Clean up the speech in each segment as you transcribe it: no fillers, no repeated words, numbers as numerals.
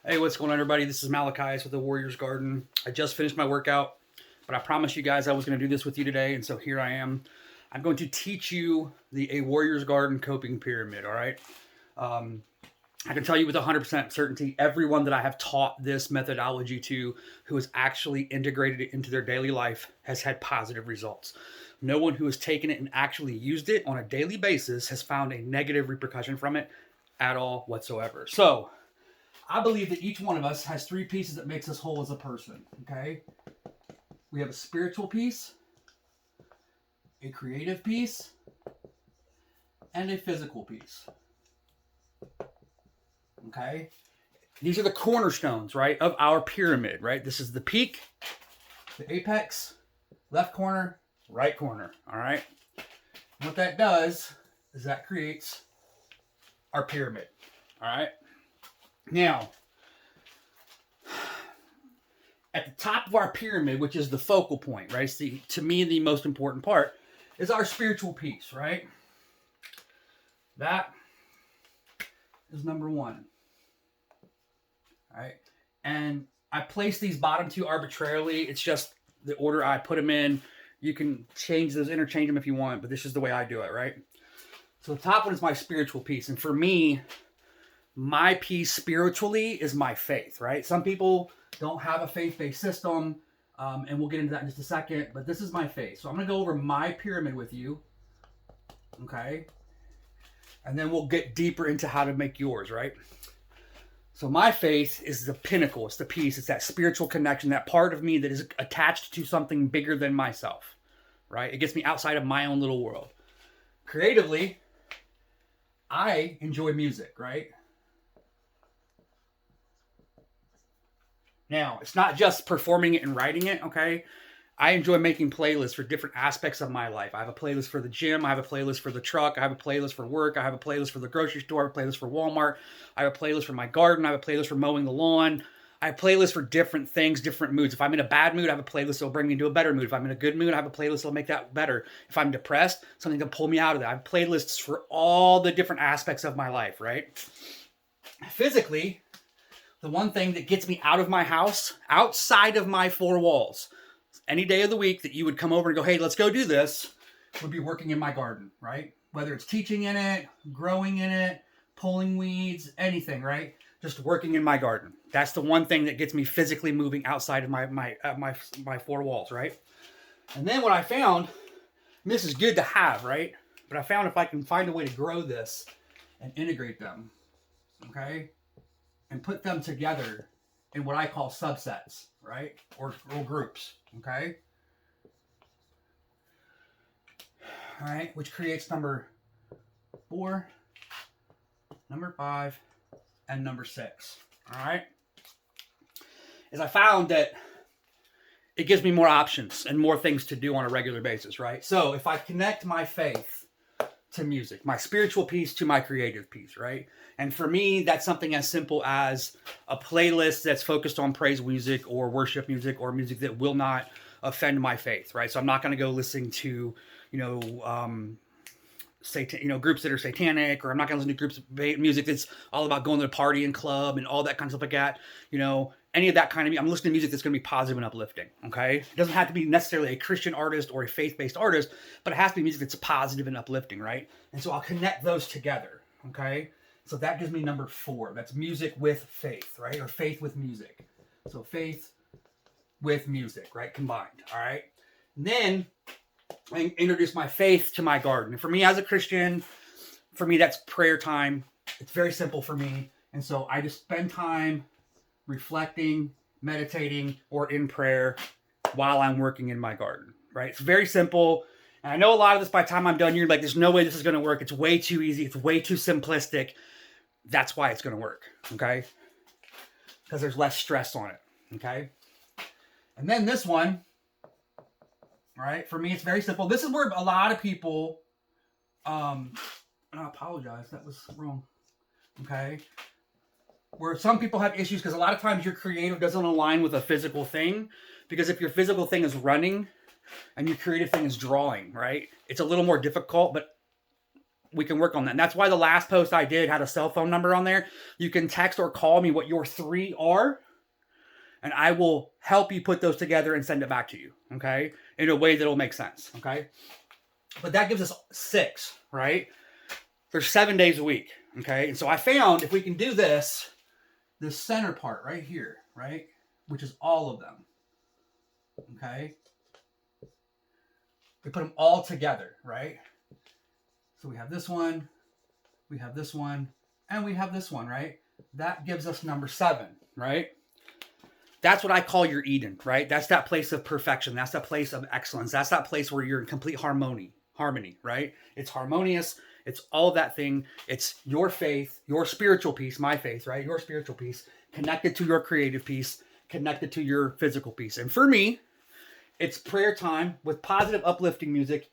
Hey, what's going on, everybody? This is Malachi with the Warriors Garden. I just finished my workout, but I promised you guys I was going to do this with you today, and so here I am. I'm going to teach you a Warriors Garden coping pyramid, all right? I can tell you with 100% certainty, everyone that I have taught this methodology to who has actually integrated it into their daily life has had positive results. No one who has taken it and actually used it on a daily basis has found a negative repercussion from it at all whatsoever. So, I believe that each one of us has three pieces that makes us whole as a person, okay? We have a spiritual piece, a creative piece, and a physical piece, okay? These are the cornerstones, right, of our pyramid, right? This is the peak, the apex, left corner, right corner, all right? And what that does is that creates our pyramid, all right? Now, at the top of our pyramid, which is the focal point, right? To me, the most important part is our spiritual piece, right? That is number one, all right? And I place these bottom two arbitrarily. It's just the order I put them in. You can change those, interchange them if you want, but this is the way I do it, right? So the top one is my spiritual piece. And for me, my piece spiritually is my faith, right? Some people don't have a faith-based system, and we'll get into that in just a second, but this is my faith. So I'm going to go over my pyramid with you, okay? And then we'll get deeper into how to make yours, right? So my faith is the pinnacle. It's the piece. It's that spiritual connection, that part of me that is attached to something bigger than myself, right? It gets me outside of my own little world. Creatively, I enjoy music, right? Now, it's not just performing it and writing it, okay? I enjoy making playlists for different aspects of my life. I have a playlist for the gym. I have a playlist for the truck. I have a playlist for work. I have a playlist for the grocery store. I have a playlist for Walmart. I have a playlist for my garden. I have a playlist for mowing the lawn. I have playlists for different things, different moods. If I'm in a bad mood, I have a playlist that will bring me into a better mood. If I'm in a good mood, I have a playlist that will make that better. If I'm depressed, something to pull me out of that. I have playlists for all the different aspects of my life, right? Physically, the one thing that gets me out of my house, outside of my four walls, any day of the week that you would come over and go, hey, let's go do this, would be working in my garden, right? Whether it's teaching in it, growing in it, pulling weeds, anything, right? Just working in my garden. That's the one thing that gets me physically moving outside of my four walls, right? And then what I found, and this is good to have, right? But I found if I can find a way to grow this and integrate them, okay? And put them together in what I call subsets, right? Or groups, okay? All right, which creates number 4, number 5, and number 6, all right? Is I found that it gives me more options and more things to do on a regular basis, right? So if I connect my faith to music, my spiritual piece to my creative piece, right? And for me, that's something as simple as a playlist that's focused on praise music or worship music or music that will not offend my faith, right? So I'm not going to go listening to, groups that are satanic, or I'm not going to listen to groups of music that's all about going to the party and club and all that kind of stuff like that. Any of that kind of, I'm listening to music that's going to be positive and uplifting, okay? It doesn't have to be necessarily a Christian artist or a faith-based artist, but it has to be music that's positive and uplifting, right? And so I'll connect those together, okay? So that gives me number 4. That's music with faith, right? Or faith with music. So faith with music, right? Combined, all right? And then I introduce my faith to my garden. And for me as a Christian, that's prayer time. It's very simple for me. And so I just spend time reflecting, meditating, or in prayer while I'm working in my garden, right? It's very simple. And I know a lot of this, by the time I'm done, you're like, there's no way this is going to work. It's way too easy. It's way too simplistic. That's why it's going to work, okay? Because there's less stress on it, okay? And then this one, right? For me, it's very simple. This is where a lot of people, and I apologize, that was wrong, okay? Where some people have issues because a lot of times your creative doesn't align with a physical thing. Because if your physical thing is running and your creative thing is drawing, right? It's a little more difficult, but we can work on that. And that's why the last post I did had a cell phone number on there. You can text or call me what your 3 are, and I will help you put those together and send it back to you, okay? In a way that'll make sense, okay? But that gives us 6, right? There's 7 days a week, okay? And so I found if we can do this center part right here, right? Which is all of them, okay? We put them all together, right? So we have this one, we have this one, and we have this one, right? That gives us number 7, right? That's what I call your Eden, right? That's that place of perfection. That's that place of excellence. That's that place where you're in complete harmony, right? It's harmonious. It's all that thing. It's your faith, your spiritual piece, my faith, right? Your spiritual piece connected to your creative piece, connected to your physical piece. And for me, it's prayer time with positive, uplifting music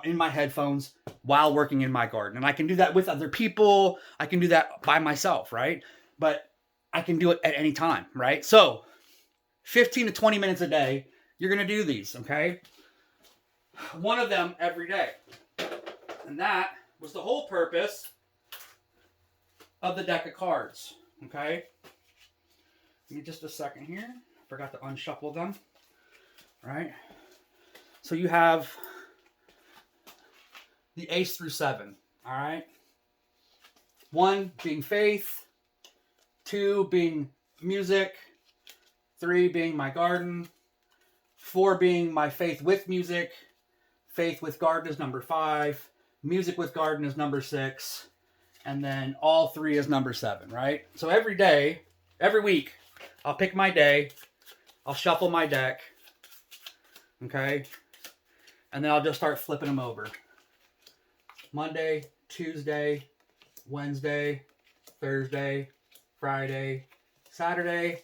in my headphones while working in my garden. And I can do that with other people. I can do that by myself, right? But I can do it at any time, right? So 15 to 20 minutes a day, you're going to do these, okay? One of them every day. And that was the whole purpose of the deck of cards, okay? Give me just a second here. Forgot to unshuffle them. Right? So you have the ace through 7. All right? 1 being faith. 2 being music. 3 being my garden. 4 being my faith with music. Faith with garden is number 5. Music with garden is number 6. And then all 3 is number 7, right? So every day, every week, I'll pick my day. I'll shuffle my deck. Okay? And then I'll just start flipping them over. Monday, Tuesday, Wednesday, Thursday, Friday, Saturday,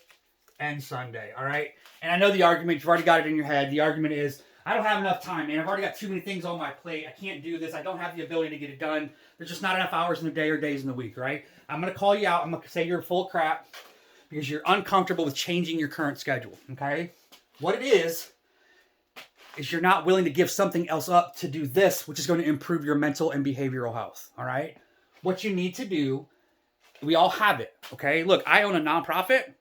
and Sunday. All right? And I know the argument, you've already got it in your head. The argument is, I don't have enough time, man. I've already got too many things on my plate. I can't do this. I don't have the ability to get it done. There's just not enough hours in the day or days in the week, right? I'm going to call you out. I'm going to say you're full of crap because you're uncomfortable with changing your current schedule, okay? What it is you're not willing to give something else up to do this, which is going to improve your mental and behavioral health, all right? What you need to do, we all have it, okay? Look, I own a nonprofit.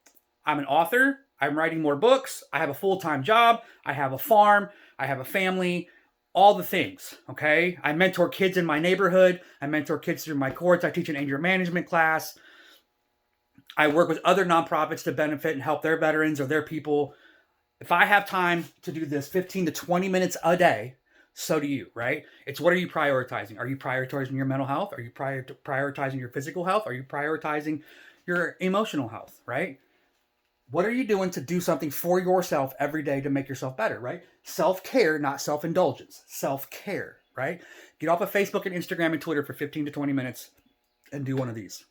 I'm an author. I'm writing more books. I have a full-time job. I have a farm. I have a family. All the things, okay? I mentor kids in my neighborhood. I mentor kids through my course. I teach an anger management class. I work with other nonprofits to benefit and help their veterans or their people. If I have time to do this 15 to 20 minutes a day, so do you, right? It's what are you prioritizing? Are you prioritizing your mental health? Are you prioritizing your physical health? Are you prioritizing your emotional health, right? What are you doing to do something for yourself every day to make yourself better, right? Self-care, not self-indulgence. Self-care, right? Get off of Facebook and Instagram and Twitter for 15 to 20 minutes and do one of these.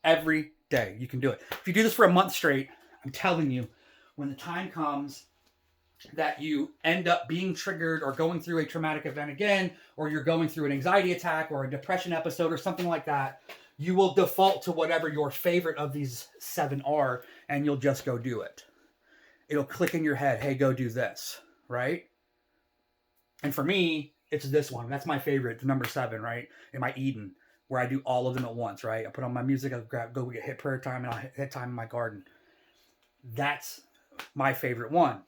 Every day you can do it. If you do this for a month straight, I'm telling you, when the time comes that you end up being triggered or going through a traumatic event again, or you're going through an anxiety attack or a depression episode or something like that, you will default to whatever your favorite of these 7 are, and you'll just go do it. It'll click in your head, hey, go do this, right? And for me, it's this one. That's my favorite, the number 7, right? In my Eden, where I do all of them at once, right? I put on my music, I'll go get hit prayer time, and I'll hit time in my garden. That's my favorite one.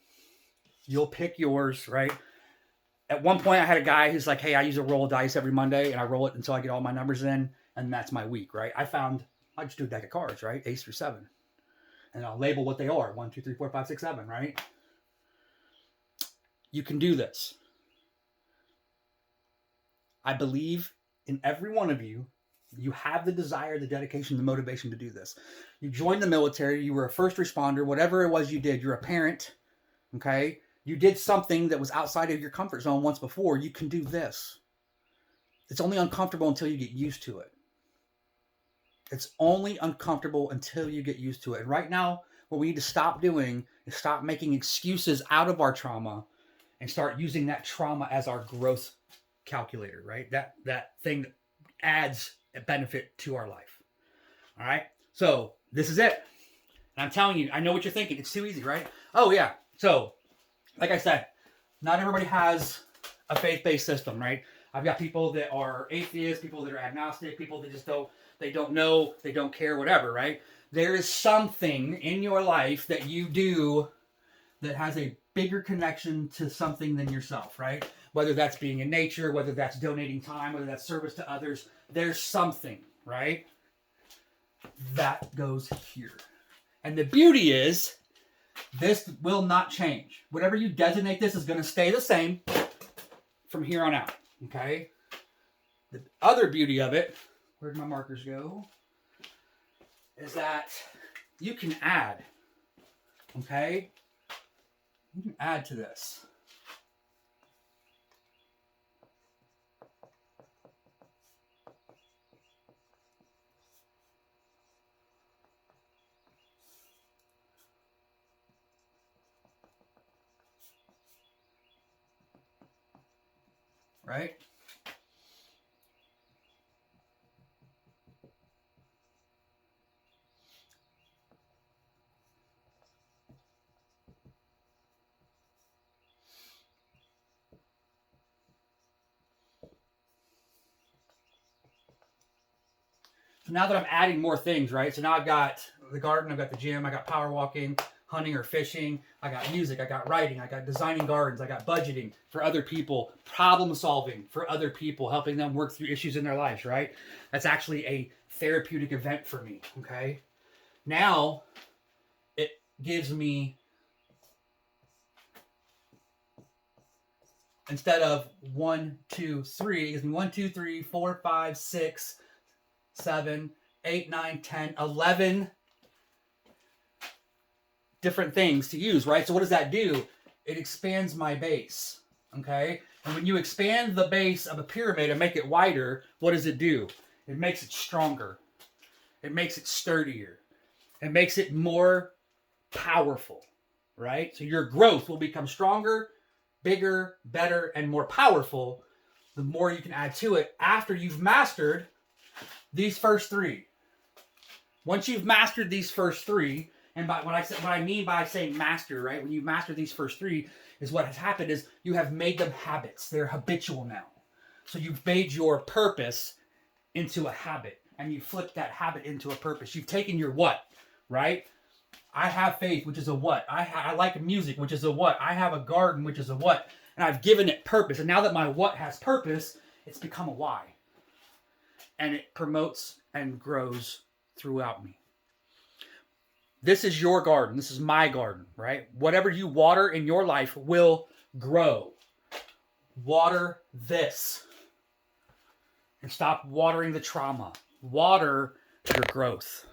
You'll pick yours, right? At one point, I had a guy who's like, hey, I use a roll of dice every Monday, and I roll it until I get all my numbers in, and that's my week, right? I just do a deck of cards, right? Ace through 7. And I'll label what they are. 1, 2, 3, 4, 5, 6, 7, right? You can do this. I believe in every one of you. You have the desire, the dedication, the motivation to do this. You joined the military. You were a first responder. Whatever it was you did, you're a parent. Okay? You did something that was outside of your comfort zone once before. You can do this. It's only uncomfortable until you get used to it. It's only uncomfortable until you get used to it. And right now, what we need to stop doing is stop making excuses out of our trauma and start using that trauma as our growth calculator, right? That thing that adds a benefit to our life. All right? So this is it. And I'm telling you, I know what you're thinking. It's too easy, right? Oh, yeah. So, like I said, not everybody has a faith-based system, right? I've got people that are atheists, people that are agnostic, people that just don't know, they don't care, whatever, right? There is something in your life that you do that has a bigger connection to something than yourself, right? Whether that's being in nature, whether that's donating time, whether that's service to others, there's something, right? That goes here. And the beauty is, this will not change. Whatever you designate this is going to stay the same from here on out, okay? The other beauty of it, where'd my markers go, is that you can add, okay? You can add to this. Right? So now that I'm adding more things, right? So now I've got the garden, I've got the gym, I got power walking, hunting or fishing, I got music, I got writing, I got designing gardens, I got budgeting for other people, problem solving for other people, helping them work through issues in their lives, right? That's actually a therapeutic event for me, okay? Now, it gives me, instead of 1, 2, 3, it gives me 1, 2, 3, 4, 5, 6, 7, 8, 9, 10, 11 different things to use, right? So what does that do? It expands my base, okay? And when you expand the base of a pyramid and make it wider, what does it do? It makes it stronger. It makes it sturdier. It makes it more powerful, right? So your growth will become stronger, bigger, better, and more powerful the more you can add to it after you've mastered these first three. Once you've mastered these first three, and by what I mean by saying master, right? When you master these first three, is what has happened is you have made them habits. They're habitual now. So you've made your purpose into a habit, and you flipped that habit into a purpose. You've taken your what, right? I have faith, which is a what. I like music, which is a what. I have a garden, which is a what. And I've given it purpose. And now that my what has purpose, it's become a why. And it promotes and grows throughout me. This is your garden. This is my garden, right? Whatever you water in your life will grow. Water this. And stop watering the trauma. Water your growth.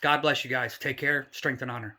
God bless you guys. Take care. Strength and honor.